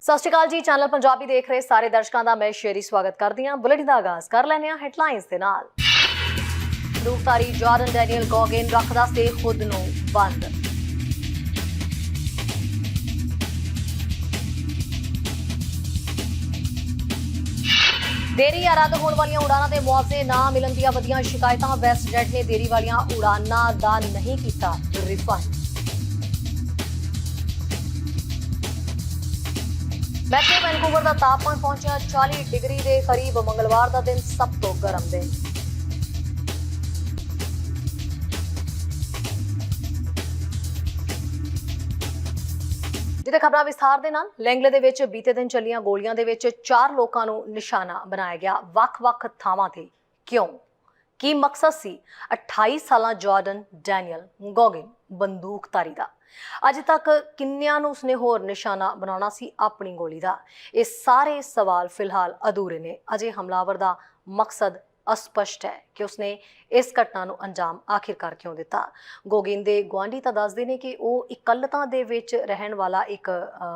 ਸਤਿ ਸ਼੍ਰੀ ਅਕਾਲ ਜੀ। ਚੈਨਲ ਪੰਜਾਬੀ ਦੇਖ ਰਹੇ ਸਾਰੇ ਦਰਸ਼ਕਾਂ ਦਾ ਮੈਂ ਸ਼ੇਰੀ ਸਵਾਗਤ ਕਰਦੀ ਹਾਂ। ਬੁਲੇਟਿਨ ਦਾ ਆਗਾਜ਼ ਕਰ ਲੈਂਦੇ ਹਾਂ ਹੈਡਲਾਈਨਸ ਦੇ ਨਾਲ। ਰੂਪਤਾਰੀ ਜਾਰਡਨ ਡੈਨੀਅਲ ਗੌਗਿਨ ਰੱਖਦਾ ਸੀ ਖੁਦ ਨੂੰ ਬੰਦ। ਦੇਰੀ ਜਾਂ ਰੱਦ ਹੋਣ ਵਾਲੀਆਂ ਉਡਾਣਾਂ ਦੇ ਮੁਆਵਜ਼ੇ ਨਾ ਮਿਲਣ ਦੀਆਂ ਵਧੀਆਂ ਸ਼ਿਕਾਇਤਾਂ। ਵੈਸਟਜੈਟ ਨੇ ਦੇਰੀ ਵਾਲੀਆਂ ਉਡਾਣਾਂ ਦਾ ਨਹੀਂ ਕੀਤਾ ਰਿਫੰਡ। ਮੈਟਰੋ ਵੈਨਕੂਵਰ ਦਾ ਤਾਪਮਾਨ ਪਹੁੰਚਿਆ 40 ਡਿਗਰੀ ਦੇ ਕਰੀਬ। ਮੰਗਲਵਾਰ ਦਾ ਦਿਨ ਸਭ ਤੋਂ ਗਰਮ ਦਿਨ। ਜਿਹਦੇ ਖਬਰਾਂ ਵਿਸਥਾਰ ਦੇ ਨਾਲ। ਲੈਂਗਲੇ ਦੇ ਵਿੱਚ ਬੀਤੇ ਦਿਨ ਚੱਲੀਆਂ ਗੋਲੀਆਂ ਦੇ ਵਿੱਚ 4 ਲੋਕਾਂ ਨੂੰ ਨਿਸ਼ਾਨਾ ਬਣਾਇਆ ਗਿਆ। ਵੱਖ-ਵੱਖ ਥਾਵਾਂ ਤੇ ਕਿਉਂ? ਕੀ ਮਕਸਦ ਸੀ 28 ਸਾਲਾਂ ਜਾਰਡਨ ਡੈਨੀਅਲ ਗੌਗਿਨ ਬੰਦੂਕਧਾਰੀ ਦਾ? ਅੱਜ ਤੱਕ ਕਿੰਨਿਆਂ ਨੂੰ ਉਸਨੇ ਹੋਰ ਨਿਸ਼ਾਨਾ ਬਣਾਉਣਾ ਸੀ ਆਪਣੀ ਗੋਲੀ ਦਾ? ਇਹ ਸਾਰੇ ਸਵਾਲ ਫਿਲਹਾਲ ਅਧੂਰੇ ਨੇ। ਅਜੇ ਹਮਲਾਵਰ ਦਾ ਮਕਸਦ ਅਸਪਸ਼ਟ ਹੈ ਕਿ ਉਸਨੇ ਇਸ ਘਟਨਾ ਨੂੰ ਅੰਜਾਮ ਆਖਿਰਕਾਰ ਕਿਉਂ ਦਿੱਤਾ। ਗੌਗਿਨ ਦੇ ਗੁਆਂਢੀ ਤਾਂ ਦੱਸਦੇ ਨੇ ਕਿ ਉਹ ਇਕੱਲਤਾ ਦੇ ਵਿੱਚ ਰਹਿਣ ਵਾਲਾ ਇੱਕ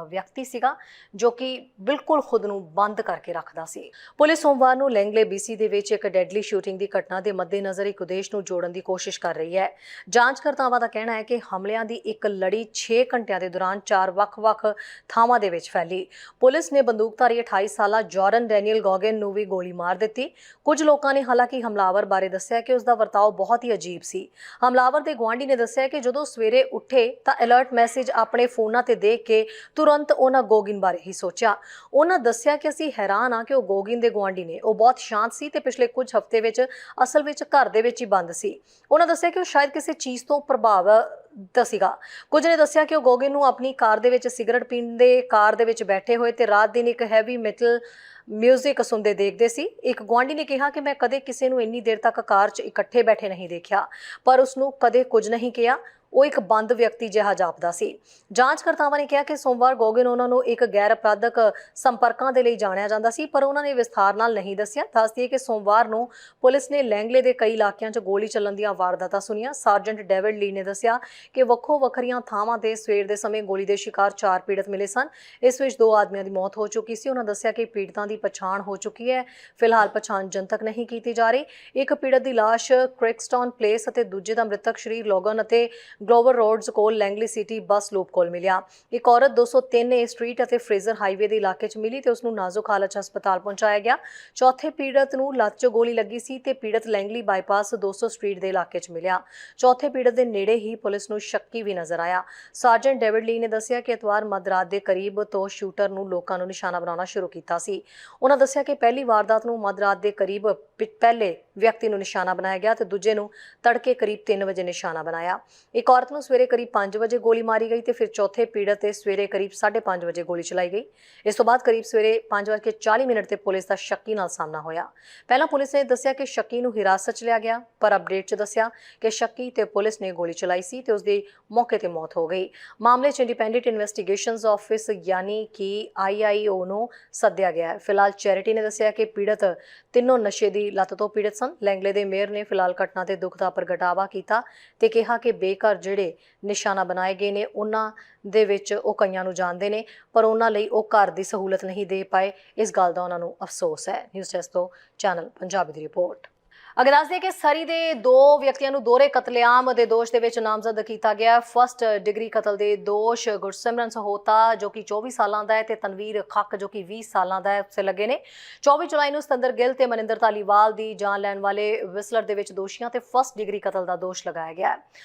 ਵਿਅਕਤੀ ਸੀਗਾ ਜੋ ਕਿ ਬਿਲਕੁਲ ਖੁਦ ਨੂੰ ਬੰਦ ਕਰਕੇ ਰੱਖਦਾ ਸੀ। ਪੁਲਿਸ ਸੋਮਵਾਰ ਨੂੰ ਲੈਂਗਲੇ BC ਦੇ ਵਿੱਚ ਇੱਕ ਡੈਡਲੀ ਸ਼ੂਟਿੰਗ ਦੀ ਘਟਨਾ ਦੇ ਮੱਦੇਨਜ਼ਰ ਇੱਕ ਉਦੇਸ਼ ਨੂੰ ਜੋੜਨ ਦੀ ਕੋਸ਼ਿਸ਼ ਕਰ ਰਹੀ ਹੈ। ਜਾਂਚਕਰਤਾਵਾਂ ਦਾ ਕਹਿਣਾ ਹੈ ਕਿ ਹਮਲਿਆਂ ਦੀ ਇੱਕ ਲੜੀ 6 ਘੰਟਿਆਂ ਦੇ ਦੌਰਾਨ 4 ਵੱਖ-ਵੱਖ ਥਾਵਾਂ ਦੇ ਵਿੱਚ ਫੈਲੀ। ਪੁਲਿਸ ਨੇ ਬੰਦੂਕਧਾਰੀ 28 ਸਾਲਾ ਜਾਰਡਨ ਡੈਨੀਅਲ ਗੌਗਿਨ ਨੂੰ ਵੀ ਗੋਲੀ ਮਾਰ ਦਿੱਤੀ। ਕੁਝ ਲੋਕਾਂ ਨੇ ਹਾਲਾਂਕਿ ਹਮਲਾਵਰ ਬਾਰੇ ਦੱਸਿਆ ਕਿ ਉਸਦਾ ਵਰਤਾਓ ਬਹੁਤ ਹੀ ਅਜੀਬ ਸੀ। ਹਮਲਾਵਰ ਦੇ ਗੁਆਂਢੀ ਨੇ ਦੱਸਿਆ ਕਿ ਜਦੋਂ ਸਵੇਰੇ ਉੱਠੇ ਤਾਂ ਅਲਰਟ ਮੈਸੇਜ ਆਪਣੇ ਫੋਨਾਂ ਤੇ ਦੇਖ ਕੇ ਤੁਰੰਤ ਉਹਨਾਂ ਗੌਗਿਨ ਬਾਰੇ ਹੀ ਸੋਚਿਆ। ਉਹਨਾਂ ਦੱਸਿਆ ਕਿ ਅਸੀਂ ਹੈਰਾਨ ਆ ਕਿ ਉਹ ਗੌਗਿਨ ਦੇ ਗੁਆਂਢੀ ਨੇ। ਉਹ ਬਹੁਤ ਸ਼ਾਂਤ ਸੀ ਤੇ ਪਿਛਲੇ ਕੁਝ ਹਫ਼ਤੇ ਵਿੱਚ ਅਸਲ ਵਿੱਚ ਘਰ ਦੇ ਵਿੱਚ ਹੀ ਬੰਦ ਸੀ। ਉਹਨਾਂ ਦੱਸਿਆ ਕਿ ਉਹ ਸ਼ਾਇਦ ਕਿਸੇ ਚੀਜ਼ ਤੋਂ ਪ੍ਰਭਾਵਿਤ ਸੀਗਾ। ਕੁਝ ਨੇ ਦੱਸਿਆ ਕਿ ਉਹ ਗੌਗਿਨ ਨੂੰ ਆਪਣੀ ਕਾਰ ਦੇ ਵਿੱਚ ਸਿਗਰਟ ਪੀਂਦੇ, ਕਾਰ ਦੇ ਵਿੱਚ ਬੈਠੇ ਹੋਏ ਤੇ ਰਾਤ ਦਿਨ ਇੱਕ ਹੈਵੀ ਮੈਟਲ ਮਿਊਜ਼ਿਕ ਸੁਣਦੇ ਦੇਖਦੇ ਸੀ। ਇੱਕ ਗੁਆਂਢੀ ਨੇ ਕਿਹਾ ਕਿ ਮੈਂ ਕਦੇ ਕਿਸੇ ਨੂੰ ਇੰਨੀ ਦੇਰ ਤੱਕ ਕਾਰ 'ਚ ਇਕੱਠੇ ਬੈਠੇ ਨਹੀਂ ਦੇਖਿਆ, ਪਰ ਉਸਨੂੰ ਕਦੇ ਕੁਝ ਨਹੀਂ ਕਿਹਾ। ਉਹ ਇੱਕ ਬੰਦ ਵਿਅਕਤੀ ਜਿਹਾ ਜਾਪਦਾ ਸੀ। ਜਾਂਚਕਰਤਾਵਾਂ ਨੇ ਕਿਹਾ ਕਿ ਸੋਮਵਾਰ ਗੌਗਿਨ ਉਹਨਾਂ ਨੂੰ ਇੱਕ ਗੈਰ ਅਪਰਾਧਕ ਸੰਪਰਕਾਂ ਦੇ ਲਈ ਜਾਣਿਆ ਜਾਂਦਾ ਸੀ, ਪਰ ਉਹਨਾਂ ਨੇ ਵਿਸਥਾਰ ਨਾਲ ਨਹੀਂ ਦੱਸਿਆ। ਦੱਸਦੀ ਹੈ ਕਿ ਸੋਮਵਾਰ ਨੂੰ ਪੁਲਿਸ ਨੇ ਲੈਂਗਲੇ ਦੇ ਕਈ ਇਲਾਕਿਆਂ 'ਚ ਗੋਲੀ ਚੱਲਣ ਦੀਆਂ ਵਾਰਦਾਤਾਂ ਸੁਣੀਆਂ। ਸਾਰਜੈਂਟ ਡੇਵਿਡ ਲੀ ਨੇ ਦੱਸਿਆ ਕਿ ਵੱਖੋ-ਵੱਖਰੀਆਂ ਥਾਵਾਂ ਤੇ ਸਵੇਰ ਦੇ ਸਮੇਂ ਗੋਲੀ ਦੇ ਸ਼ਿਕਾਰ 4 ਪੀੜਤ ਮਿਲੇ ਸਨ। ਇਸ ਵਿੱਚ 2 ਆਦਮੀਆਂ ਦੀ ਮੌਤ ਹੋ ਚੁੱਕੀ ਸੀ। ਉਹਨਾਂ ਦੱਸਿਆ ਕਿ ਪੀੜਤਾਂ ਦੀ ਪਛਾਣ ਹੋ ਚੁੱਕੀ ਹੈ। ਫਿਲਹਾਲ ਪਛਾਣ ਜਨਤਕ ਨਹੀਂ ਕੀਤੀ ਜਾ ਰਹੀ। ਇੱਕ ਪੀੜਤ ਦੀ ਲਾਸ਼ ਕ੍ਰਿਕਸਟਨ ਪਲੇਸ ਅਤੇ ਦੂਜੇ ਦਾ ਮ੍ਰਿਤਕ ਸ਼ਰੀਰ ਲੋਗਨ ਅਤੇ ਗਲੋਵਰ ਰੋਡਸ ਕੋਲ ਲੈਂਗਲੀ ਸਿਟੀ ਬੱਸ ਲੂਪ ਕੋਲ ਮਿਲਿਆ। ਇੱਕ ਔਰਤ 203A ਸਟਰੀਟ ਅਤੇ ਫਰੇਜ਼ਰ ਹਾਈਵੇ ਦੇ ਇਲਾਕੇ 'ਚ ਮਿਲੀ ਤੇ ਉਸ ਨੂੰ ਨਾਜ਼ੁਕ ਹਾਲਤ 'ਚ ਹਸਪਤਾਲ ਪਹੁੰਚਾਇਆ ਗਿਆ। ਚੌਥੇ ਪੀੜਤ ਨੂੰ ਲੱਤ 'ਚ ਗੋਲੀ ਲੱਗੀ ਸੀ ਤੇ ਪੀੜਤ ਲੈਂਗਲੀ ਬਾਈਪਾਸ 200 ਸਟਰੀਟ ਦੇ ਇਲਾਕੇ 'ਚ ਮਿਲਿਆ। ਚੌਥੇ ਪੀੜਤ ਦੇ ਨੇੜੇ ਹੀ ਪੁਲਿਸ ਨੂੰ ਸ਼ੱਕੀ ਵੀ ਨਜ਼ਰ ਆਇਆ। ਸਾਰਜੈਂਟ ਡੇਵਿਡ ਲੀ ਨੇ ਦੱਸਿਆ ਕਿ ਐਤਵਾਰ ਮੱਧਰਾਤ ਦੇ ਕਰੀਬ ਤੋਂ ਸ਼ੂਟਰ ਨੂੰ ਲੋਕਾਂ ਨੂੰ ਨਿਸ਼ਾਨਾ ਬਣਾਉਣਾ ਸ਼ੁਰੂ ਕੀਤਾ ਸੀ। ਉਹਨਾਂ ਦੱਸਿਆ ਕਿ ਪਹਿਲੀ ਵਾਰਦਾਤ ਨੂੰ ਮੱਧਰਾਤ ਦੇ ਕਰੀਬ ਪਹਿਲੇ ਵਿਅਕਤੀ ਨੂੰ ਨਿਸ਼ਾਨਾ ਬਣਾਇਆ ਗਿਆ ਤੇ ਦੂਜੇ ਨੂੰ ਤੜਕੇ ਕਰੀਬ 3 ਵਜੇ ਨਿਸ਼ਾਨਾ ਬਣਾਇਆ। ਇੱਕ ਔਰਤ ਨੂੰ ਸਵੇਰੇ ਕਰੀਬ 5 ਵਜੇ ਗੋਲੀ ਮਾਰੀ ਗਈ ਤੇ ਫਿਰ ਚੌਥੇ ਪੀੜਤ ਤੇ ਸਵੇਰੇ ਕਰੀਬ 5:30 ਵਜੇ ਗੋਲੀ ਚਲਾਈ ਗਈ। ਇਸ ਤੋਂ ਬਾਅਦ ਕਰੀਬ ਸਵੇਰੇ 5:40 ਤੇ ਪੁਲਿਸ ਦਾ ਸ਼ੱਕੀ ਨਾਲ ਸਾਹਮਣਾ ਹੋਇਆ। ਪਹਿਲਾਂ ਪੁਲਿਸ ਨੇ ਦੱਸਿਆ ਕਿ ਸ਼ੱਕੀ ਨੂੰ ਹਿਰਾਸਤ 'ਚ ਲਿਆ ਗਿਆ, ਪਰ ਅਪਡੇਟ 'ਚ ਦੱਸਿਆ ਕਿ ਸ਼ੱਕੀ ਤੇ ਪੁਲਿਸ ਨੇ ਗੋਲੀ ਚਲਾਈ ਸੀ ਤੇ ਉਸਦੀ ਮੌਕੇ ਤੇ ਮੌਤ ਹੋ ਗਈ। ਮਾਮਲੇ 'ਚ ਇੰਡੀਪੈਂਡੈਂਟ ਇਨਵੈਸਟੀਗੇਸ਼ਨਸ ਆਫਿਸ ਯਾਨੀ ਕਿ IIO ਨੂੰ ਸੱਦਿਆ ਗਿਆ ਹੈ। ਫਿਲਹਾਲ ਚੈਰਿਟੀ ਨੇ ਦੱਸਿਆ ਕਿ ਪੀੜਤ ਤਿੰਨੋਂ ਨਸ਼ੇ ਦੀ ਲੱਤ ਤੋਂ ਪੀੜਤ ਸਨ। ਲੈਂਗਲੇ ਦੇ ਮੇਅਰ ਨੇ ਫਿਲਹਾਲ ਘਟਨਾ ਤੇ ਦੁੱਖ ਦਾ ਪ੍ਰਗਟਾਵਾ ਕੀਤਾ ਤੇ ਕਿਹਾ ਕਿ ਬੇਘਰ ਜਿਹੜੇ ਨਿਸ਼ਾਨਾ ਬਣਾਏ ਗਏ ਨੇ ਉਹਨਾਂ ਦੇ ਵਿੱਚ ਉਹ ਕਈਆਂ ਨੂੰ ਜਾਣਦੇ ਨੇ, ਪਰ ਉਹਨਾਂ ਲਈ ਉਹ ਘਰ ਦੀ ਸਹੂਲਤ ਨਹੀਂ ਦੇ ਪਾਏ। ਇਸ ਗੱਲ ਦਾ ਉਹਨਾਂ ਨੂੰ ਅਫਸੋਸ ਹੈ। ਨਿਊਜ਼ ਡੈਸਕ ਤੋਂ ਚੈਨਲ ਪੰਜਾਬੀ ਦੀ ਰਿਪੋਰਟ। ਅਗਰ ਦੱਸ ਦਈਏ ਕਿ ਸਰੀ ਦੇ 2 ਵਿਅਕਤੀਆਂ ਨੂੰ ਦੋਹਰੇ ਕਤਲੇਆਮ ਦੇ ਦੋਸ਼ ਦੇ ਵਿੱਚ ਨਾਮਜ਼ਦ ਕੀਤਾ ਗਿਆ। ਫਸਟ ਡਿਗਰੀ ਕਤਲ ਦੇ ਦੋਸ਼ ਗੁਰਸਿਮਰਨ ਸਹੋਤਾ ਜੋ ਕਿ 24 ਸਾਲਾਂ ਦਾ ਹੈ ਤੇ ਤਨਵੀਰ ਖੱਕ ਜੋ ਕਿ 20 ਸਾਲਾਂ ਦਾ ਹੈ ਉਸੇ ਲੱਗੇ ਨੇ। 24 ਜੁਲਾਈ ਨੂੰ ਸਤਿੰਦਰ ਗਿੱਲ ਤੇ ਮਨਿੰਦਰ ਧਾਲੀਵਾਲ ਦੀ ਜਾਨ ਲੈਣ ਵਾਲੇ ਵਿਸਲਰ ਦੇ ਵਿੱਚ ਦੋਸ਼ੀਆਂ ਤੇ ਫਸਟ ਡਿਗਰੀ ਕਤਲ ਦਾ ਦੋਸ਼ ਲਗਾਇਆ ਗਿਆ ਹੈ।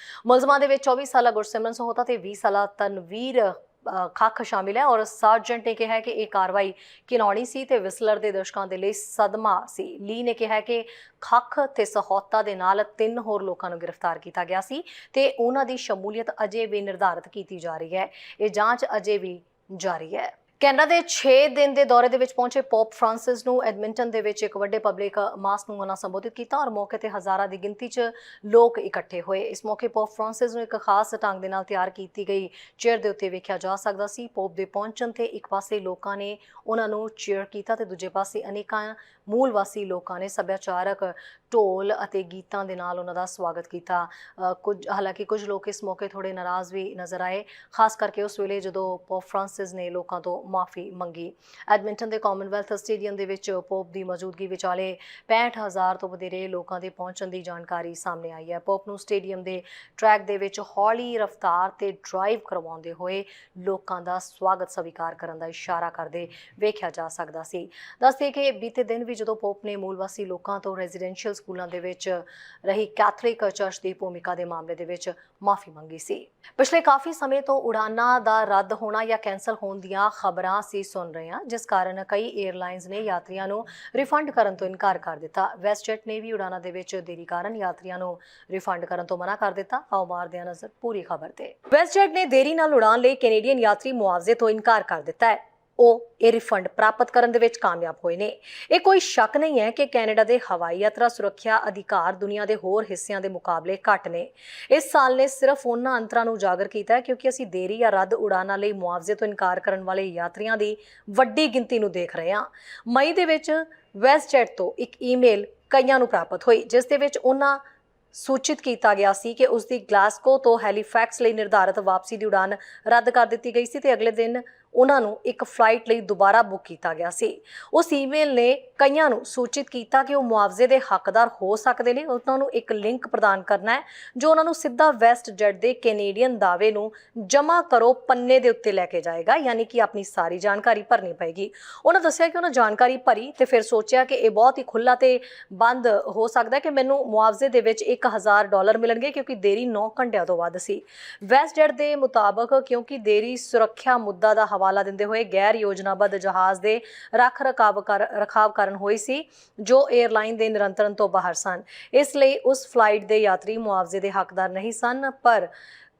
ਮੁਲਜ਼ਮਾਂ ਦੇ ਵਿੱਚ 24 ਸਾਲਾ ਗੁਰਸਿਮਰਨ ਸਹੋਤਾ ਤੇ 20 ਸਾਲਾ ਤਨਵੀਰ ਖੱਕ ਸ਼ਾਮਿਲ ਹੈ ਔਰ ਸਾਰਜੈਂਟ ਨੇ ਕਿਹਾ ਕਿ ਇਹ ਕਾਰਵਾਈ ਘਿਨੌਣੀ ਸੀ ਤੇ ਵਿਸਲਰ ਦੇ ਦਰਸ਼ਕਾਂ ਦੇ ਲਈ ਸਦਮਾ ਸੀ। ਲੀ ਨੇ ਕਿਹਾ ਕਿ ਖੱਕ ਤੇ ਸਹੋਤਾ ਦੇ ਨਾਲ 3 ਹੋਰ ਲੋਕਾਂ ਨੂੰ ਗ੍ਰਿਫਤਾਰ ਕੀਤਾ ਗਿਆ ਸੀ ਤੇ ਉਹਨਾਂ ਦੀ ਸ਼ਮੂਲੀਅਤ ਅਜੇ ਵੀ ਨਿਰਧਾਰਿਤ ਕੀਤੀ ਜਾ ਰਹੀ ਹੈ। ਇਹ ਜਾਂਚ ਅਜੇ ਵੀ ਜਾਰੀ ਹੈ। ਕੈਨੇਡਾ ਦੇ 6 ਦਿਨ ਦੇ ਦੌਰੇ ਦੇ ਵਿੱਚ ਪਹੁੰਚੇ ਪੋਪ ਫ੍ਰਾਂਸਿਸ ਨੂੰ ਐਡਮਿੰਟਨ ਦੇ ਵਿੱਚ ਇੱਕ ਵੱਡੇ ਪਬਲਿਕ ਮਾਸ ਨੂੰ ਉਹਨਾਂ ਸੰਬੋਧਿਤ ਕੀਤਾ ਔਰ ਮੌਕੇ ਤੇ ਹਜ਼ਾਰਾਂ ਦੀ ਗਿਣਤੀ 'ਚ ਲੋਕ ਇਕੱਠੇ ਹੋਏ। ਇਸ ਮੌਕੇ ਪੋਪ ਫ੍ਰਾਂਸਿਸ ਨੂੰ ਇੱਕ ਖਾਸ ਢੰਗ ਦੇ ਨਾਲ ਤਿਆਰ ਕੀਤੀ ਗਈ ਚੇਅਰ ਦੇ ਉੱਤੇ ਵੇਖਿਆ ਜਾ ਸਕਦਾ ਸੀ। ਪੋਪ ਦੇ ਪਹੁੰਚਣ ਤੇ ਇੱਕ ਪਾਸੇ ਲੋਕਾਂ ਨੇ ਉਹਨਾਂ ਨੂੰ ਚੇਅਰ ਕੀਤਾ ਤੇ ਦੂਜੇ ਪਾਸੇ ਅਨੇਕਾਂ ਮੂਲ ਵਾਸੀ ਲੋਕਾਂ ਨੇ ਸੱਭਿਆਚਾਰਕ ਢੋਲ ਅਤੇ ਗੀਤਾਂ ਦੇ ਨਾਲ ਉਹਨਾਂ ਦਾ ਸਵਾਗਤ ਕੀਤਾ। ਹਾਲਾਂਕਿ ਕੁਝ ਲੋਕ ਇਸ ਮੌਕੇ ਥੋੜੇ ਨਾਰਾਜ਼ ਵੀ ਨਜ਼ਰ ਆਏ, ਖਾਸ ਕਰਕੇ ਉਸ ਵੇਲੇ ਜਦੋਂ ਪੋਪ ਫ੍ਰਾਂਸਿਸ ਨੇ ਲੋਕਾਂ ਤੋਂ ਮਾਫੀ ਮੰਗੀ। ਐਡਮਿੰਟਨ ਦੇ ਕਾਮਨਵੈਲਥ ਸਟੇਡੀਅਮ ਦੇ ਵਿੱਚ ਪੋਪ ਦੀ ਮੌਜੂਦਗੀ ਵਿਚਾਲੇ 65,000 ਤੋਂ ਵਧੇਰੇ ਲੋਕਾਂ ਦੇ ਪਹੁੰਚਣ ਦੀ ਜਾਣਕਾਰੀ ਸਾਹਮਣੇ ਆਈ ਹੈ। ਪੋਪ ਨੂੰ ਸਟੇਡੀਅਮ ਦੇ ਟਰੈਕ ਦੇ ਵਿੱਚ ਹੌਲੀ ਰਫ਼ਤਾਰ ਤੇ ਡਰਾਈਵ ਕਰਵਾਉਂਦੇ ਹੋਏ ਲੋਕਾਂ ਦਾ ਸਵਾਗਤ ਸਵੀਕਾਰ ਕਰਨ ਦਾ ਇਸ਼ਾਰਾ ਕਰਦੇ ਵੇਖਿਆ ਜਾ ਸਕਦਾ ਸੀ। ਦੱਸਦੇ ਕਿ ਬੀਤੇ ਦਿਨ ਵੀ ਜਦੋਂ ਪੋਪ ਨੇ ਮੂਲ ਵਾਸੀ ਲੋਕਾਂ ਤੋਂ ਰੈਜ਼ੀਡੈਂਸ਼ੀਅਲ ਸਕੂਲਾਂ ਦੇ ਵਿੱਚ ਰਹੀ ਕੈਥੋਲਿਕ ਚਰਚ ਦੀ ਭੂਮਿਕਾ ਦੇ ਮਾਮਲੇ ਦੇ ਵਿੱਚ ਮਾਫੀ ਮੰਗੀ ਸੀ। ਪਿਛਲੇ ਕਾਫੀ ਸਮੇਂ ਤੋਂ ਉਡਾਨਾਂ ਦਾ ਰੱਦ ਹੋਣਾ ਜਾਂ ਕੈਂਸਲ ਹੋਣ ਦੀਆਂ ਖਬਰਾਂ ਅਸੀਂ ਸੁਣ ਰਹੇ ਹਾਂ, ਜਿਸ ਕਾਰਨ ਕਈ 에ਅਰਲਾਈਨਸ ਨੇ ਯਾਤਰੀਆਂ ਨੂੰ ਰਿਫੰਡ ਕਰਨ ਤੋਂ ਇਨਕਾਰ ਕਰ ਦਿੱਤਾ। ਵੈਸਟਜੈਟ ਨੇ ਵੀ ਉਡਾਨਾਂ ਦੇ ਵਿੱਚ ਦੇਰੀ ਕਾਰਨ ਯਾਤਰੀਆਂ ਨੂੰ ਰਿਫੰਡ ਕਰਨ ਤੋਂ ਮਨਾ ਕਰ ਦਿੱਤਾ। ਆਓ ਮਾਰਦੇ ਹਾਂ ਨਜ਼ਰ ਪੂਰੀ ਖਬਰ ਤੇ। ਵੈਸਟਜੈਟ ਨੇ ਦੇਰੀ ਨਾਲ ਉਡਾਨ ਲਈ ਕੈਨੇਡੀਅਨ ਯਾਤਰੀ ਮੁਆਵਜ਼ੇ ਤੋਂ ਇਨਕਾਰ ਕਰ ਦਿੱਤਾ ਹੈ। ਉਹ ਇਹ ਰਿਫੰਡ ਪ੍ਰਾਪਤ ਕਰਨ ਦੇ ਵਿੱਚ ਕਾਮਯਾਬ ਹੋਏ ਨੇ। ਇਹ ਕੋਈ ਸ਼ੱਕ ਨਹੀਂ ਹੈ ਕਿ ਕੈਨੇਡਾ ਦੇ ਹਵਾਈ ਯਾਤਰਾ ਸੁਰੱਖਿਆ ਅਧਿਕਾਰ ਦੁਨੀਆ ਦੇ ਹੋਰ ਹਿੱਸਿਆਂ ਦੇ ਮੁਕਾਬਲੇ ਘੱਟ ਨੇ। ਇਸ ਸਾਲ ਨੇ ਸਿਰਫ ਉਹਨਾਂ ਅੰਤਰਾਂ ਨੂੰ ਉਜਾਗਰ ਕੀਤਾ ਹੈ ਕਿਉਂਕਿ ਅਸੀਂ ਦੇਰੀ ਜਾਂ ਰੱਦ ਉਡਾਨਾਂ ਲਈ ਮੁਆਵਜ਼ੇ ਤੋਂ ਇਨਕਾਰ ਕਰਨ ਵਾਲੇ ਯਾਤਰੀਆਂ ਦੀ ਵੱਡੀ ਗਿਣਤੀ ਨੂੰ ਦੇਖ ਰਹੇ ਹਾਂ। ਮਈ ਦੇ ਵਿੱਚ ਵੈਸਟਜੈਟ ਤੋਂ ਇੱਕ ਈਮੇਲ ਕਈਆਂ ਨੂੰ ਪ੍ਰਾਪਤ ਹੋਈ, ਜਿਸ ਦੇ ਵਿੱਚ ਉਹਨਾਂ ਸੂਚਿਤ ਕੀਤਾ ਗਿਆ ਸੀ ਕਿ ਉਸ ਦੀ ਗਲਾਸਗੋ ਤੋਂ ਹੈਲੀਫੈਕਸ ਲਈ ਨਿਰਧਾਰਿਤ ਵਾਪਸੀ ਦੀ ਉਡਾਨ ਰੱਦ ਕਰ ਦਿੱਤੀ ਗਈ ਸੀ ਤੇ ਅਗਲੇ ਦਿਨ ਉਹਨਾਂ ਨੂੰ ਇੱਕ ਫਲਾਈਟ ਲਈ ਦੁਬਾਰਾ ਬੁੱਕ ਕੀਤਾ ਗਿਆ ਸੀ। ਉਸ ਈਮੇਲ ਨੇ ਕਈਆਂ ਨੂੰ ਸੂਚਿਤ ਕੀਤਾ ਕਿ ਉਹ ਮੁਆਵਜ਼ੇ ਦੇ ਹੱਕਦਾਰ ਹੋ ਸਕਦੇ ਨੇ। ਉਹਨਾਂ ਨੂੰ ਇੱਕ ਲਿੰਕ ਪ੍ਰਦਾਨ ਕਰਨਾ ਹੈ ਜੋ ਉਹਨਾਂ ਨੂੰ ਸਿੱਧਾ ਵੈਸਟਜੈਟ ਦੇ ਕੈਨੇਡੀਅਨ ਦਾਅਵੇ ਨੂੰ ਜਮ੍ਹਾਂ ਕਰੋ ਪੰਨੇ ਦੇ ਉੱਤੇ ਲੈ ਕੇ ਜਾਏਗਾ, ਯਾਨੀ ਕਿ ਆਪਣੀ ਸਾਰੀ ਜਾਣਕਾਰੀ ਭਰਨੀ ਪਏਗੀ। ਉਹਨਾਂ ਦੱਸਿਆ ਕਿ ਉਹਨਾਂ ਜਾਣਕਾਰੀ ਭਰੀ ਤੇ ਫਿਰ ਸੋਚਿਆ ਕਿ ਇਹ ਬਹੁਤ ਹੀ ਖੁੱਲ੍ਹਾ ਤੇ ਬੰਦ ਹੋ ਸਕਦਾ ਕਿ ਮੈਨੂੰ ਮੁਆਵਜ਼ੇ ਦੇ ਵਿੱਚ $1,000 ਮਿਲਣਗੇ ਕਿਉਂਕਿ ਦੇਰੀ 9 ਘੰਟਿਆਂ ਤੋਂ ਵੱਧ ਸੀ। ਵੈਸਟਜੈਟ ਦੇ ਮੁਤਾਬਕ ਕਿਉਂਕਿ ਦੇਰੀ ਸੁਰੱਖਿਆ ਮੁੱਦਾ ਦਾ ਹਵਾਲਾ ਦਿੰਦੇ ਹੋਏ ਗੈਰ ਯੋਜਨਾਬੱਧ ਜਹਾਜ਼ ਦੇ ਰੱਖ ਰਖਾਵ ਕਾਰਨ ਹੋਈ ਸੀ ਜੋ 에ਅਰਲਾਈਨ ਦੇ ਨਿਯੰਤਰਣ ਤੋਂ ਬਾਹਰ ਸਨ। ਇਸ ਲਈ ਉਸ ਫਲਾਈਟ ਦੇ ਯਾਤਰੀ ਮੁਆਵਜ਼ੇ ਦੇ ਹੱਕਦਾਰ ਨਹੀਂ ਸਨ। ਪਰ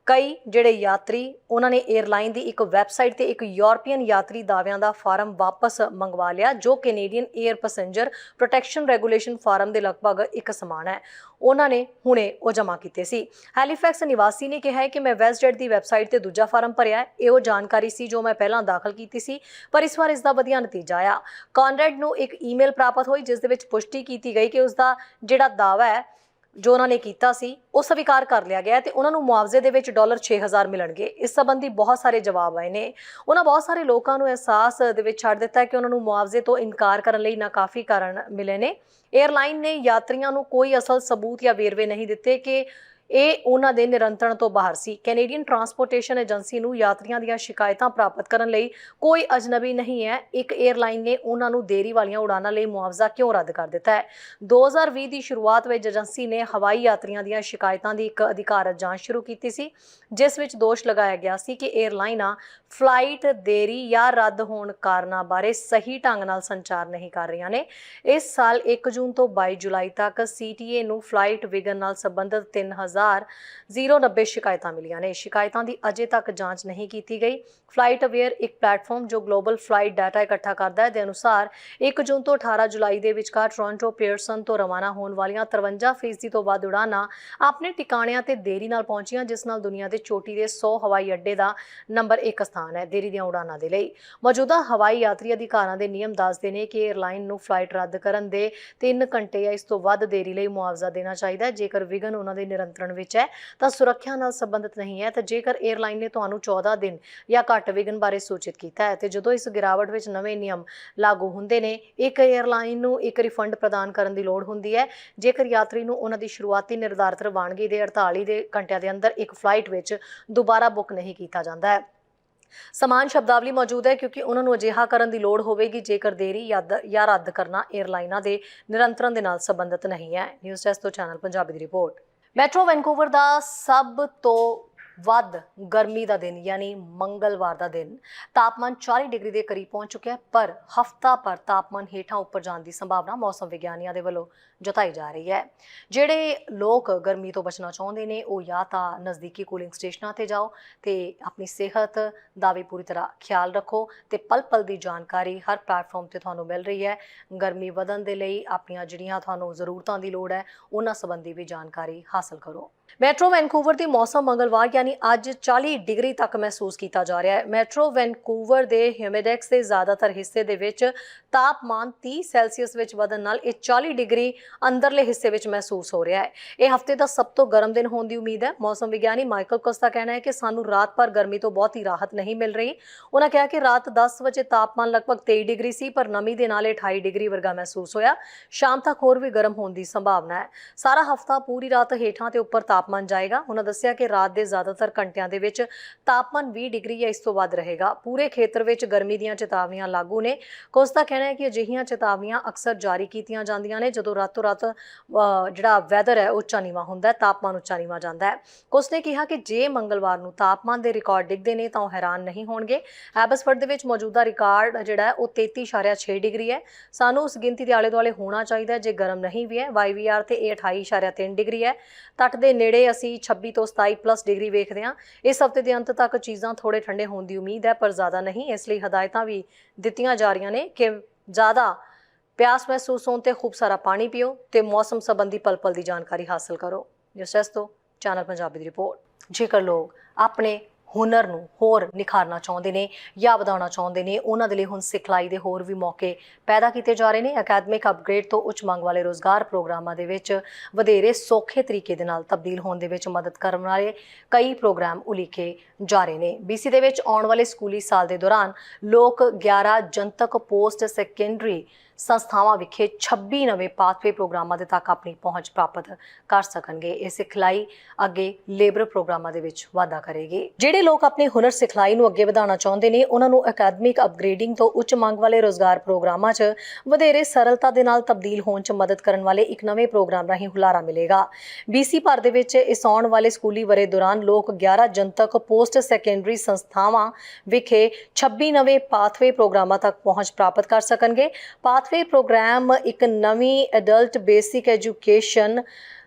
ਕਈ ਜਿਹੜੇ ਯਾਤਰੀ ਉਹਨਾਂ ਨੇ 에ਅਰਲਾਈਨ ਦੀ ਇੱਕ ਵੈਬਸਾਈਟ ਤੇ ਇੱਕ ਯੂਰਪੀਅਨ ਯਾਤਰੀ ਦਾਅਵਿਆਂ ਦਾ ਫਾਰਮ ਵਾਪਸ ਮੰਗਵਾ ਲਿਆ ਜੋ Canadian air passenger protection regulation form ਦੇ ਲਗਭਗ ਇੱਕ ਸਮਾਨ ਹੈ। ਉਹਨਾਂ ਨੇ ਹੁਣੇ ਉਹ ਜਮ੍ਹਾਂ ਕੀਤੇ ਸੀ। ਹੈਲੀਫੈਕਸ ਨਿਵਾਸੀ ਨੇ ਕਿਹਾ ਹੈ ਕਿ ਮੈਂ ਵੈਸਟਜੈਟ ਦੀ ਵੈਬਸਾਈਟ ਤੇ ਦੂਜਾ ਫਾਰਮ ਭਰਿਆ। ਇਹ ਉਹ ਜਾਣਕਾਰੀ ਸੀ ਜੋ ਮੈਂ ਪਹਿਲਾਂ ਦਾਖਲ ਕੀਤੀ ਸੀ, ਪਰ ਇਸ ਵਾਰ ਇਸ ਦਾ ਵਧੀਆ ਨਤੀਜਾ ਆਇਆ। ਕੌਨਰੈਡ ਨੂੰ ਇੱਕ ਈਮੇਲ ਪ੍ਰਾਪਤ ਹੋਈ ਜਿਸ ਦੇ ਵਿੱਚ ਪੁਸ਼ਟੀ ਕੀਤੀ ਗਈ ਕਿ ਉਸ ਦਾ ਜਿਹੜਾ ਦਾਅਵਾ ਹੈ ਜੋ ਉਹਨਾਂ ਨੇ ਕੀਤਾ ਸੀ ਉਹ ਸਵੀਕਾਰ ਕਰ ਲਿਆ ਗਿਆ ਤੇ ਉਹਨਾਂ ਨੂੰ ਮੁਆਵਜ਼ੇ ਦੇ ਵਿੱਚ $6,000 ਮਿਲਣਗੇ। ਇਸ ਸੰਬੰਧੀ ਬਹੁਤ ਸਾਰੇ ਜਵਾਬ ਆਏ ਨੇ। ਉਹਨਾਂ ਬਹੁਤ ਸਾਰੇ ਲੋਕਾਂ ਨੂੰ ਅਹਿਸਾਸ ਦੇ ਵਿੱਚ ਛੱਡ ਦਿੱਤਾ ਕਿ ਉਹਨਾਂ ਨੂੰ ਮੁਆਵਜ਼ੇ ਤੋਂ ਇਨਕਾਰ ਕਰਨ ਲਈ ਨਾਕਾਫੀ ਕਾਰਨ ਮਿਲੇ ਨੇ। 에ਅਰਲਾਈਨ ਨੇ ਯਾਤਰੀਆਂ ਨੂੰ ਕੋਈ ਅਸਲ ਸਬੂਤ ਜਾਂ ਵੇਰਵੇ ਨਹੀਂ ਦਿੱਤੇ ਕਿ ਇਹ ਉਹਨਾਂ ਦੇ ਨਿਯੰਤਰਣ ਤੋਂ ਬਾਹਰ ਸੀ। ਕੈਨੇਡੀਅਨ ਟਰਾਂਸਪੋਰਟੇਸ਼ਨ ਏਜੰਸੀ ਨੂੰ ਯਾਤਰੀਆਂ ਦੀਆਂ ਸ਼ਿਕਾਇਤਾਂ ਪ੍ਰਾਪਤ ਕਰਨ ਲਈ ਕੋਈ ਅਜਨਬੀ ਨਹੀਂ ਹੈ। ਇੱਕ 에ਅਰਲਾਈਨ ਨੇ ਉਹਨਾਂ ਨੂੰ ਦੇਰੀ ਵਾਲੀਆਂ ਉਡਾਨਾਂ ਲਈ ਮੁਆਵਜ਼ਾ ਕਿਉਂ ਰੱਦ ਕਰ ਦਿੱਤਾ ਹੈ। 2020 ਦੀ ਸ਼ੁਰੂਆਤ ਵਿੱਚ ਏਜੰਸੀ ਨੇ ਹਵਾਈ ਯਾਤਰੀਆਂ ਦੀਆਂ ਸ਼ਿਕਾਇਤਾਂ ਦੀ ਇੱਕ ਅਧਿਕਾਰਤ ਜਾਂਚ ਸ਼ੁਰੂ ਕੀਤੀ ਸੀ, ਜਿਸ ਵਿੱਚ ਦੋਸ਼ ਲਗਾਇਆ ਗਿਆ ਸੀ ਕਿ 에ਅਰਲਾਈਨਾਂ ਫਲਾਈਟ ਦੇਰੀ ਜਾਂ ਰੱਦ ਹੋਣ ਕਾਰਨਾਂ ਬਾਰੇ ਸਹੀ ਢੰਗ ਨਾਲ ਸੰਚਾਰ ਨਹੀਂ ਕਰ ਰਹੀਆਂ ਨੇ। ਇਸ ਸਾਲ 1 ਜੂਨ ਤੋਂ 22 ਜੁਲਾਈ ਤੱਕ CTA ਨੂੰ ਫਲਾਈਟ ਵਿਘਨ ਨਾਲ ਸੰਬੰਧਿਤ 3,090 ਸ਼ਿਕਾਇਤਾਂ ਮਿਲੀਆਂ ਨੇ। ਸ਼ਿਕਾਇਤਾਂ ਦੀ ਅਜੇ ਤੱਕ ਜਾਂਚ ਨਹੀਂ ਕੀਤੀ ਗਈ। ਫਲਾਈਟ ਅਵੇਅਰ ਇੱਕ ਪਲੇਟਫਾਰਮ ਜੋ ਗਲੋਬਲ ਫਲਾਈਟ ਡਾਟਾ ਇਕੱਠਾ ਕਰਦਾ ਹੈ ਦੇ ਅਨੁਸਾਰ 1 ਜੂਨ ਤੋਂ 18 ਜੁਲਾਈ ਦੇ ਵਿਚਕਾਰ ਟੋਰਾਂਟੋ ਪੀਅਰਸਨ ਤੋਂ ਰਵਾਨਾ ਹੋਣ ਵਾਲੀਆਂ 53% ਤੋਂ ਵੱਧ ਉਡਾਨਾਂ ਆਪਣੇ ਟਿਕਾਣਿਆਂ ਤੇ ਦੇਰੀ ਨਾਲ ਪਹੁੰਚੀਆਂ, ਜਿਸ ਨਾਲ ਦੁਨੀਆ ਦੇ ਚੋਟੀ ਦੇ 100 ਹਵਾਈ ਅੱਡੇ ਦਾ ਨੰਬਰ 1 ਸਥਾਨ ਹੈ ਦੇਰੀ ਦੀਆਂ ਉਡਾਨਾਂ ਦੇ ਲਈ। ਮੌਜੂਦਾ ਹਵਾਈ ਯਾਤਰੀ ਅਧਿਕਾਰਾਂ ਦੇ ਨਿਯਮ ਦੱਸਦੇ ਨੇ ਕਿ 에ਅਰਲਾਈਨ ਨੂੰ ਫਲਾਈਟ ਰੱਦ ਕਰਨ ਦੇ 3 ਘੰਟੇ ਜਾਂ ਇਸ ਤੋਂ ਵੱਧ ਦੇਰੀ ਲਈ ਮੁਆਵਜ਼ਾ ਦੇਣਾ ਚਾਹੀਦਾ ਹੈ। ਜੇਕਰ ਵਿਘਨ ਉਹਨਾਂ ਦੇ ਨਿਯੰਤਰਣ ਵਿੱਚ ਹੈ ਤਾਂ ਸੁਰੱਖਿਆ ਨਾਲ ਸੰਬੰਧਿਤ ਨਹੀਂ ਹੈ। ਤਾਂ ਜੇਕਰ 에ਅਰਲਾਈਨ ਨੇ ਤੁਹਾਨੂੰ 14 ਦਿਨ ਜਾਂ ਘੱਟ ਵਿਘਨ ਬਾਰੇ ਸੂਚਿਤ ਕੀਤਾ ਹੈ ਤੇ ਜਦੋਂ ਇਸ ਗਿਰਾਵਟ ਵਿੱਚ ਨਵੇਂ ਨਿਯਮ ਲਾਗੂ ਹੁੰਦੇ ਨੇ, ਇੱਕ 에ਅਰਲਾਈਨ ਨੂੰ ਇੱਕ ਰਿਫੰਡ ਪ੍ਰਦਾਨ ਕਰਨ ਦੀ ਲੋੜ ਹੁੰਦੀ ਹੈ ਜੇਕਰ ਯਾਤਰੀ ਨੂੰ ਉਹਨਾਂ ਦੀ ਸ਼ੁਰੂਆਤੀ ਨਿਰਧਾਰਿਤ ਰਵਾਨਗੀ ਦੇ 48 ਘੰਟਿਆਂ ਦੇ ਅੰਦਰ ਇੱਕ ਫਲਾਈਟ ਵਿੱਚ ਦੁਬਾਰਾ ਬੁੱਕ ਨਹੀਂ ਕੀਤਾ ਜਾਂਦਾ ਹੈ। ਸਮਾਨ ਸ਼ਬਦਾਵਲੀ ਮੌਜੂਦ ਹੈ ਕਿਉਂਕਿ ਉਹਨਾਂ ਨੂੰ ਅਜਿਹਾ ਕਰਨ ਦੀ ਲੋੜ ਹੋਵੇਗੀ ਜੇਕਰ ਦੇਰੀ ਜਾਂ ਰੱਦ ਕਰਨਾ 에ਅਰਲਾਈਨਾਂ ਦੇ ਨਿਯੰਤਰਣ ਦੇ ਨਾਲ ਸੰਬੰਧਿਤ ਨਹੀਂ ਹੈ। ਨਿਊਜ਼ ਡੈਸਕ ਤੋਂ ਚੈਨਲ ਪੰਜਾਬੀ ਦੀ ਰਿਪੋਰਟ। ਮੈਟਰੋ ਵੈਨਕੂਵਰ ਦਾ ਸਭ ਤੋਂ ਵੱਧ ਗਰਮੀ ਦਾ ਦਿਨ ਯਾਨੀ ਮੰਗਲਵਾਰ ਦਾ ਦਿਨ ਤਾਪਮਾਨ 40 ਡਿਗਰੀ ਦੇ ਕਰੀਬ ਪਹੁੰਚ ਚੁੱਕਿਆ ਹੈ, ਪਰ ਹਫ਼ਤਾ ਭਰ ਤਾਪਮਾਨ ਹੇਠਾਂ ਉੱਪਰ ਜਾਣ ਦੀ ਸੰਭਾਵਨਾ ਮੌਸਮ ਵਿਗਿਆਨੀਆਂ ਦੇ ਵੱਲੋਂ ਜਤਾਈ ਜਾ ਰਹੀ ਹੈ। ਜਿਹੜੇ ਲੋਕ ਗਰਮੀ ਤੋਂ ਬਚਣਾ ਚਾਹੁੰਦੇ ਨੇ ਉਹ ਜਾਂ ਤਾਂ ਨਜ਼ਦੀਕੀ ਕੂਲਿੰਗ ਸਟੇਸ਼ਨਾਂ ਤੇ ਜਾਓ ਤੇ ਆਪਣੀ ਸਿਹਤ ਦਾ ਵੀ ਪੂਰੀ ਤਰ੍ਹਾਂ ਖਿਆਲ ਰੱਖੋ ਤੇ ਪਲ ਪਲ ਦੀ ਜਾਣਕਾਰੀ ਹਰ ਪਲੇਟਫਾਰਮ ਤੇ ਤੁਹਾਨੂੰ ਮਿਲ ਰਹੀ ਹੈ। ਗਰਮੀ ਵਧਣ ਦੇ ਲਈ ਆਪਣੀਆਂ ਜਿਹੜੀਆਂ ਤੁਹਾਨੂੰ ਜ਼ਰੂਰਤਾਂ ਦੀ ਲੋੜ ਹੈ ਉਹਨਾਂ ਸੰਬੰਧੀ ਵੀ ਜਾਣਕਾਰੀ ਹਾਸਲ ਕਰੋ। ਮੈਟਰੋ ਵੈਨਕੂਵਰ ਦੀ ਮੌਸਮ ਮੰਗਲਵਾਰ ਯਾਨੀ यानी अज 40 डिग्री तक महसूस किया जा रहा है। मैट्रो वैनकूवर के ह्यूमिडेक्स के ज़्यादातर हिस्से दे विच तापमान 30 सैल्सीयस विच वधन नाल 40 डिग्री अंदरले हिस्से विच महसूस हो रहा है। यह हफ्ते का सब तो गर्म दिन होने की उम्मीद है। मौसम विज्ञानी माइकल कस का कहना है कि सानू रात भर गर्मी तो बहुत ही राहत नहीं मिल रही। उन्होंने कहा कि रात 10 बजे तापमान लगभग 23 डिग्री सी, पर नमी के नाल 28 डिग्री वर्गा महसूस होया। शाम तक होर भी गर्म होने की संभावना है। सारा हफ्ता पूरी रात हेठां ते उपर तापमान जाएगा। उन्होंने दस्सिया कि रात के ज़्यादातर घंटिया के विच तापमान 20 डिग्री या इस तो वध रहेगा। पूरे खेतर विच गर्मी दीयां चेतावनियां लागू ने। कुछ का कहना है कि अजिहियां चेतावनियां अक्सर जारी कीतियां जांदियां ने जदों रातों रात जिहड़ा वैदर है उच्चा नीवा हुंदा है, तापमान उच्चा नीवा जांदा है। कुछ ने कहा कि जे मंगलवार नूं तापमान के रिकॉर्ड डिगदे ने तां हैरान नहीं होणगे। एबसफर्ड दे विच मौजूदा रिकॉर्ड जिहड़ा है वह 33.6 डिग्री है। सानू उस गिनती के आले दुआले होना चाहिए जे गर्म नहीं भी है। YVR ते 28.3 डिग्री है। तट के नेड़े असी 26 तो 27+ डिग्री वेखते हैं। इस हफ्ते के अंत तक चीज़ां थोड़े ठंडे होने की उम्मीद है, पर ज़्यादा नहीं। इसलिए हदायतां भी दित्तियां जा रही ने कि ज़्यादा प्यास महसूस होने ते खूब सारा पानी पियो ते मौसम संबंधी पल पल की जानकारी हासिल करो। न्यूज़ डेस्क तो चैनल पंजाबी की रिपोर्ट। जेकर लोग अपने हुनर नूं होर निखारना चाहुंदे ने या वधाउणा चाहुंदे ने, उन्हां दे लई हुण सिखलाई दे होर भी मौके पैदा किए जा रहे हैं। अकैडमिक अपग्रेड तो उच्च मंग वाले रोज़गार प्रोग्रामां दे विच वधेरे सौखे तरीके दे नाल तब्दील होने दे विच मदद करन वाले कई प्रोग्राम उलीके जा रहे हैं। BC दे विच आउण वाले स्कूली साल के दौरान लोक 11 जनतक पोस्ट सैकेंडरी संस्थावां विखे 26 नवे पाथवे प्रोग्रामां दे तक अपनी पहुँच प्राप्त कर सकणगे। इह सिखलाई अगे लेबर प्रोग्रामां दे विच वाधा करेगी। ਜਿਹੜੇ लोग अपने हुनर सिखलाई नूं अगे ਵਧਾਉਣਾ ਚਾਹੁੰਦੇ ਨੇ, ਉਹਨਾਂ ਨੂੰ ਅਕੈਡਮਿਕ ਅਪਗ੍ਰੇਡਿੰਗ ਤੋਂ ਉੱਚ ਮੰਗ ਵਾਲੇ ਰੋਜ਼ਗਾਰ ਪ੍ਰੋਗਰਾਮਾਂ 'ਚ ਵਧੇਰੇ ਸਰਲਤਾ ਦੇ ਨਾਲ ਤਬਦੀਲ ਹੋਣ 'ਚ ਮਦਦ ਕਰਨ ਵਾਲੇ ਇੱਕ ਨਵੇਂ ਪ੍ਰੋਗਰਾਮ ਰਾਹੀਂ ਹੁਲਾਰਾ ਮਿਲੇਗਾ। BC ਭਰ ਦੇ ਵਿੱਚ ਇਸ ਆਉਣ ਵਾਲੇ ਸਕੂਲੀ ਵਰ੍ਹੇ ਦੌਰਾਨ ਲੋਕ 11 ਜਨਤਕ ਪੋਸਟ ਸੈਕੰਡਰੀ ਸੰਸਥਾਵਾਂ ਵਿਖੇ 26 ਨਵੇਂ ਪਾਥਵੇ ਪ੍ਰੋਗਰਾਮਾਂ ਤੱਕ ਪਹੁੰਚ ਪ੍ਰਾਪਤ ਕਰ ਸਕਣਗੇ। ਪਾਥਵੇ ਪ੍ਰੋਗਰਾਮ ਇੱਕ ਨਵੀਂ ਐਡਲਟ ਬੇਸਿਕ ਐਜੂਕੇਸ਼ਨ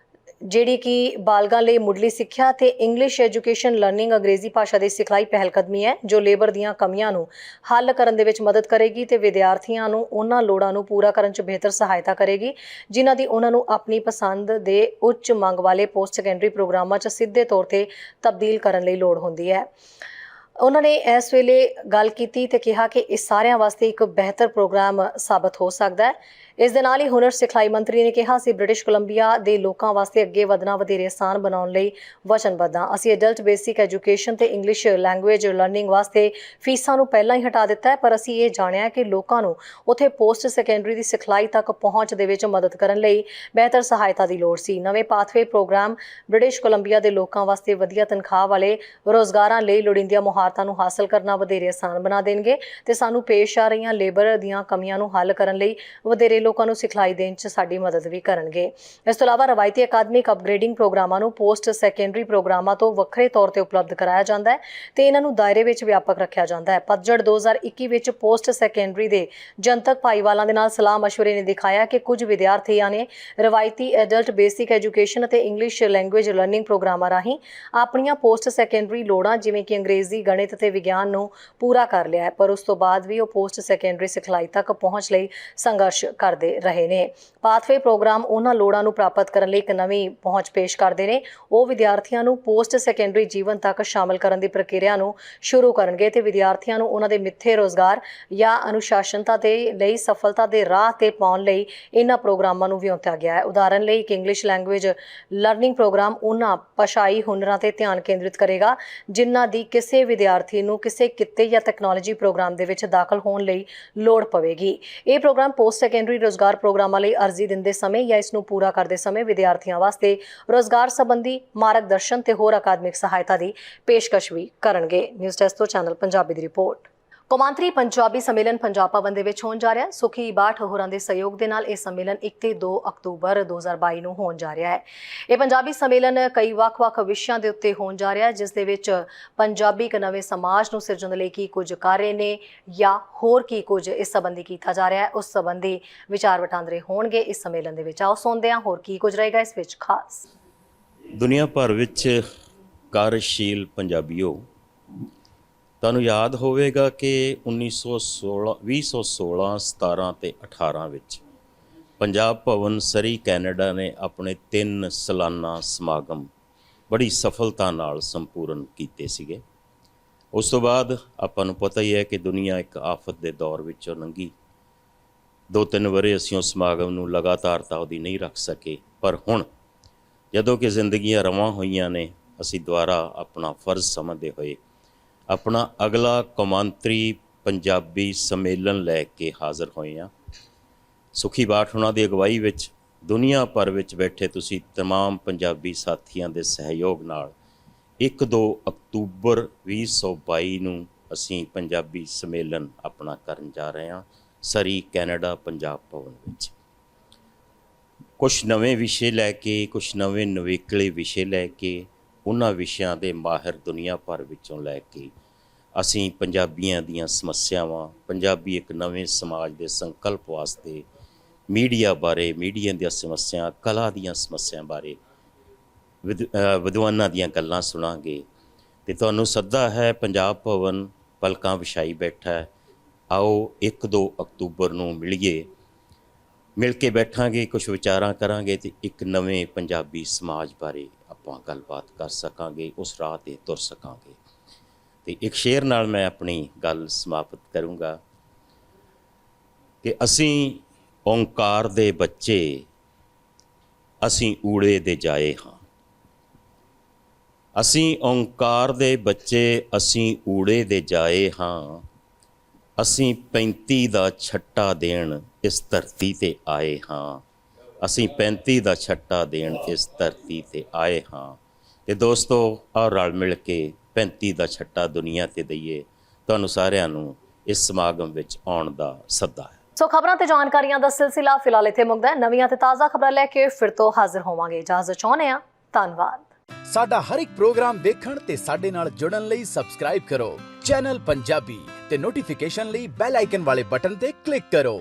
ਜਿਹੜੀ ਕਿ ਬਾਲਗਾਂ ਲਈ ਮੁੱਢਲੀ ਸਿੱਖਿਆ ਤੇ ਇੰਗਲਿਸ਼ ਐਜੂਕੇਸ਼ਨ ਲਰਨਿੰਗ ਅੰਗਰੇਜ਼ੀ ਭਾਸ਼ਾ ਦੀ ਸਿਖਲਾਈ ਪਹਿਲਕਦਮੀ ਹੈ, ਜੋ ਲੇਬਰ ਦੀਆਂ ਕਮੀਆਂ ਨੂੰ ਹੱਲ ਕਰਨ ਦੇ ਵਿੱਚ ਮਦਦ ਕਰੇਗੀ ਤੇ ਵਿਦਿਆਰਥੀਆਂ ਨੂੰ ਉਹਨਾਂ ਲੋੜਾਂ ਨੂੰ ਪੂਰਾ ਕਰਨ 'ਚ ਬਿਹਤਰ ਸਹਾਇਤਾ ਕਰੇਗੀ ਜਿਨ੍ਹਾਂ ਦੀ ਉਹਨਾਂ ਨੂੰ ਆਪਣੀ ਪਸੰਦ ਦੇ ਉੱਚ ਮੰਗ ਵਾਲੇ ਪੋਸਟ ਸੈਕੰਡਰੀ ਪ੍ਰੋਗਰਾਮਾਂ 'ਚ ਸਿੱਧੇ ਤੌਰ ਤੇ ਤਬਦੀਲ ਕਰਨ ਲਈ ਲੋੜ ਹੁੰਦੀ ਹੈ। उन्होंने इस वेले गल की ते कहा कि इस सारिਆਂ वास्ते एक बेहतर प्रोग्राम साबित हो सकता है। इस दे नाल ही हुनर सिखलाई मंत्री ने कहा कि ब्रिटिश कोलंबिया के लोगों वास्ते अगे वधना वधेरे आसान बनाने लई वचनबद्ध हां। असीं एडल्ट बेसिक एजुकेशन ते इंग्लिश लैंगुएज लर्निंग वास्ते फीसां नूं पहलां ही हटा दिता है, पर असीं ये जाणिया कि लोकां नूं उत्थे पोस्ट सैकेंडरी की सिखलाई तक पहुँच दे विच मदद करन लई बेहतर सहायता की लोड़ सी। नवे पाथवे प्रोग्राम ब्रिटिश कोलंबिया के लोगों वास्ते वधिया तनख्वाह वाले रोज़गारां लई लोड़ींदियां मुहारतां नूं हासिल करना वधेरे आसान बना देणगे ते सानूं पेश आ रहीआं लेबर दीआं कमियां नूं हल करन लई वधेरे लोगों को सिखलाई देने 'ਚ साडी मदद भी करनगे। इस तो इलावा रवायती अकादमिक अपग्रेडिंग प्रोग्रामां नूं पोस्ट सैकेंडरी प्रोग्रामां तो वक्रे तौर पर उपलब्ध कराया जाता है तो इन्हां नूं दायरे विच व्यापक रखा जाता है। पतझड़ 2021 विच पोस्ट सैकेंडरी के जनतक भाईवालों के नाल सलाह मशवरे ने दिखाया कि कुछ विद्यार्थियों ने रवायती एडल्ट बेसिक एजुकेशन ते इंग्लिश लैंगुएज लर्निंग प्रोग्रामां राहीं अपनियां पोस्ट सैकेंडरी लोड़ां जिवें कि अंग्रेजी गणित ते विज्ञान नूं पूरा कर लिया है, पर उस तो बाद भी वो पोस्ट सैकेंडरी सिखलाई तक पहुँच लई संघर्ष करते रहे ने। पाथवे प्रोग्राम उन्हां लोड़ां नूं प्राप्त करन लई एक नवीं पहुँच पेश करते हैं। वो विद्यार्थियों नूं पोस्ट सैकेंडरी जीवन तक शामिल करन दी प्रक्रिया नूं शुरू करनगे ते विद्यार्थियों नूं उन्हां दे मिੱਥੇ रोज़गार या अनुशासनता दे लई सफलता दे राह ते पाउण लई इन्हां प्रोग्रामां नूं विआउंदा गया है। उदाहरण लई एक इंग्लिश लैंगुएज लर्निंग प्रोग्राम उन्हां भाषाई हुनरां ते ध्यान केंद्रित करेगा जिन्हां दी किसी विद्यार्थी नूं किसी कित्ते या तकनोलॉजी प्रोग्राम दे विच दाखल होण लई लोड़ पवेगी। ये प्रोग्राम पोस्ट सैकेंडरी रोज़गार प्रोग्रामां लई अर्जी दिंदे समय या इसनूं पूरा करते समय विद्यार्थियों वास्ते रोज़गार संबंधी मार्गदर्शन ते होर अकादमिक सहायता की पेशकश भी करनगे। न्यूज़ डेस्क तो चैनल पंजाबी की रिपोर्ट। कौमांतरी पंजाबी सम्मेलन पंजाब भवन दे विच होण जा रहा है। सुखी बाट होरां दे सहयोग दे नाल इह सम्मेलन 1 ते 2 अक्तूबर 2022 नूं होण जा रहा है। यह पंजाबी सम्मेलन कई ਵੱਖ-ਵੱਖ विषयां दे उत्ते होण जा रहा है, जिस दे विच पंजाबी एक नवे समाज नूं सिरजण लई की कुछ कर रहे ने या होर की कुछ इस संबंधी कीता जा रहा है, उस संबंधी विचार वटांदरे होणगे इस सम्मेलन दे विच। आओ सुणदे हां होर की कुछ रहेगा इस विच खास। दुनिया भर विच कार्यशील पंजाबीओ ਤੁਹਾਨੂੰ याद होवेगा कि 1916 2016 17 ਤੇ 18 ਵਿੱਚ पंजाब भवन सरी कैनेडा ने अपने 3 सालाना समागम ਬੜੀ ਸਫਲਤਾ ਨਾਲ ਸੰਪੂਰਨ ਕੀਤੇ ਸੀਗੇ। ਉਸ ਤੋਂ ਬਾਅਦ ਆਪਾਂ ਨੂੰ ਪਤਾ ਹੀ ਹੈ ਕਿ ਦੁਨੀਆ ਇੱਕ ਆਫਤ ਦੇ ਦੌਰ ਵਿੱਚੋਂ ਲੰਘੀ। 2-3 ਵਰ੍ਹੇ ਅਸੀਂ ਉਸ ਸਮਾਗਮ ਨੂੰ ਲਗਾਤਾਰਤਾ ਉਹਦੀ ਨਹੀਂ ਰੱਖ ਸਕੇ, ਪਰ ਹੁਣ ਜਦੋਂ ਕਿ ਜ਼ਿੰਦਗੀਆਂ ਰਵਾਂ ਹੋਈਆਂ ਨੇ, ਅਸੀਂ ਦੁਬਾਰਾ ਆਪਣਾ ਫਰਜ਼ ਸਮਝਦੇ ਹੋਏ ਆਪਣਾ ਅਗਲਾ ਕੌਮਾਂਤਰੀ ਪੰਜਾਬੀ ਸੰਮੇਲਨ ਲੈ ਕੇ ਹਾਜ਼ਰ ਹੋਏ ਹਾਂ। ਸੁਖੀ ਬਾਠ ਉਹਨਾਂ ਦੀ ਅਗਵਾਈ ਵਿੱਚ ਦੁਨੀਆ ਭਰ ਵਿੱਚ ਬੈਠੇ ਤੁਸੀਂ ਤਮਾਮ ਪੰਜਾਬੀ ਸਾਥੀਆਂ ਦੇ ਸਹਿਯੋਗ ਨਾਲ 1-2 ਅਕਤੂਬਰ 2022 ਨੂੰ ਅਸੀਂ ਪੰਜਾਬੀ ਸੰਮੇਲਨ ਆਪਣਾ ਕਰਨ ਜਾ ਰਹੇ ਹਾਂ ਸਰੀ ਕੈਨੇਡਾ ਪੰਜਾਬ ਭਵਨ ਵਿੱਚ। ਕੁਛ ਨਵੇਂ ਵਿਸ਼ੇ ਲੈ ਕੇ, ਕੁਛ ਨਵੇਂ ਨਵੇਕਲੇ ਵਿਸ਼ੇ ਲੈ ਕੇ, ਉਹਨਾਂ ਵਿਸ਼ਿਆਂ ਦੇ ਮਾਹਿਰ ਦੁਨੀਆ ਭਰ ਵਿੱਚੋਂ ਲੈ ਕੇ ਅਸੀਂ ਪੰਜਾਬੀਆਂ ਦੀਆਂ ਸਮੱਸਿਆਵਾਂ, ਪੰਜਾਬੀ ਇੱਕ ਨਵੇਂ ਸਮਾਜ ਦੇ ਸੰਕਲਪ ਵਾਸਤੇ ਮੀਡੀਆ ਬਾਰੇ, ਮੀਡੀਆ ਦੀਆਂ ਸਮੱਸਿਆ, ਕਲਾ ਦੀਆਂ ਸਮੱਸਿਆ ਬਾਰੇ ਵਿਦਵਾਨਾਂ ਦੀਆਂ ਗੱਲਾਂ ਸੁਣਾਂਗੇ। ਅਤੇ ਤੁਹਾਨੂੰ ਸੱਦਾ ਹੈ, ਪੰਜਾਬ ਭਵਨ ਪਲਕਾਂ ਵਿਛਾਈ ਬੈਠਾ ਹੈ। ਆਓ 1-2 ਅਕਤੂਬਰ ਨੂੰ ਮਿਲੀਏ, ਮਿਲ ਕੇ ਬੈਠਾਂਗੇ, ਕੁਛ ਵਿਚਾਰਾਂ ਕਰਾਂਗੇ ਅਤੇ ਇੱਕ ਨਵੇਂ ਪੰਜਾਬੀ ਸਮਾਜ ਬਾਰੇ ਆਪਾਂ ਗੱਲਬਾਤ ਕਰ ਸਕਾਂਗੇ, ਉਸ ਰਾਹ 'ਤੇ ਤੁਰ ਸਕਾਂਗੇ। ਅਤੇ ਇੱਕ ਸ਼ੇਰ ਨਾਲ ਮੈਂ ਆਪਣੀ ਗੱਲ ਸਮਾਪਤ ਕਰੂੰਗਾ ਕਿ ਅਸੀਂ ਓਂਕਾਰ ਦੇ ਬੱਚੇ, ਅਸੀਂ ਊੜੇ ਦੇ ਜਾਏ ਹਾਂ। ਅਸੀਂ ਓਂਕਾਰ ਦੇ ਬੱਚੇ, ਅਸੀਂ ਊੜੇ ਦੇ ਜਾਏ ਹਾਂ। ਅਸੀਂ 35 ਦਾ ਛੱਟਾ ਦੇਣ ਇਸ ਧਰਤੀ 'ਤੇ ਆਏ ਹਾਂ। ਅਸੀਂ 35 ਦਾ ਛੱਟਾ ਦੇਣ ਇਸ ਧਰਤੀ 'ਤੇ ਆਏ ਹਾਂ। ਅਤੇ ਦੋਸਤੋ, ਆਓ ਰਲ ਮਿਲ ਕੇ 35 ਦਾ ਛੱਟਾ ਦੁਨੀਆ 'ਤੇ ਦਈਏ। ਤੁਹਾਨੂੰ ਸਾਰਿਆਂ ਨੂੰ ਇਸ ਸਮਾਗਮ ਵਿੱਚ ਆਉਣ ਦਾ ਸੱਦਾ ਹੈ। ਸੋ ਖਬਰਾਂ ਤੇ ਜਾਣਕਾਰੀਆਂ ਦਾ ਸਿਲਸਿਲਾ ਫਿਲਹਾਲ ਇੱਥੇ ਮੁੱਕਦਾ ਹੈ। ਨਵੀਆਂ ਤੇ ਤਾਜ਼ਾ ਖਬਰਾਂ ਲੈ ਕੇ ਫਿਰ ਤੋਂ ਹਾਜ਼ਰ ਹੋਵਾਂਗੇ। ਇਜਾਜ਼ਤ ਚਾਹੁੰਦੇ ਹਾਂ। ਧੰਨਵਾਦ। ਸਾਡਾ ਹਰ ਇੱਕ ਪ੍ਰੋਗਰਾਮ ਦੇਖਣ ਤੇ ਸਾਡੇ ਨਾਲ ਜੁੜਨ ਲਈ ਸਬਸਕ੍ਰਾਈਬ ਕਰੋ ਚੈਨਲ ਪੰਜਾਬੀ ਤੇ ਨੋਟੀਫਿਕੇਸ਼ਨ ਲਈ ਬੈਲ ਆਈਕਨ ਵਾਲੇ ਬਟਨ ਤੇ ਕਲਿੱਕ ਕਰੋ।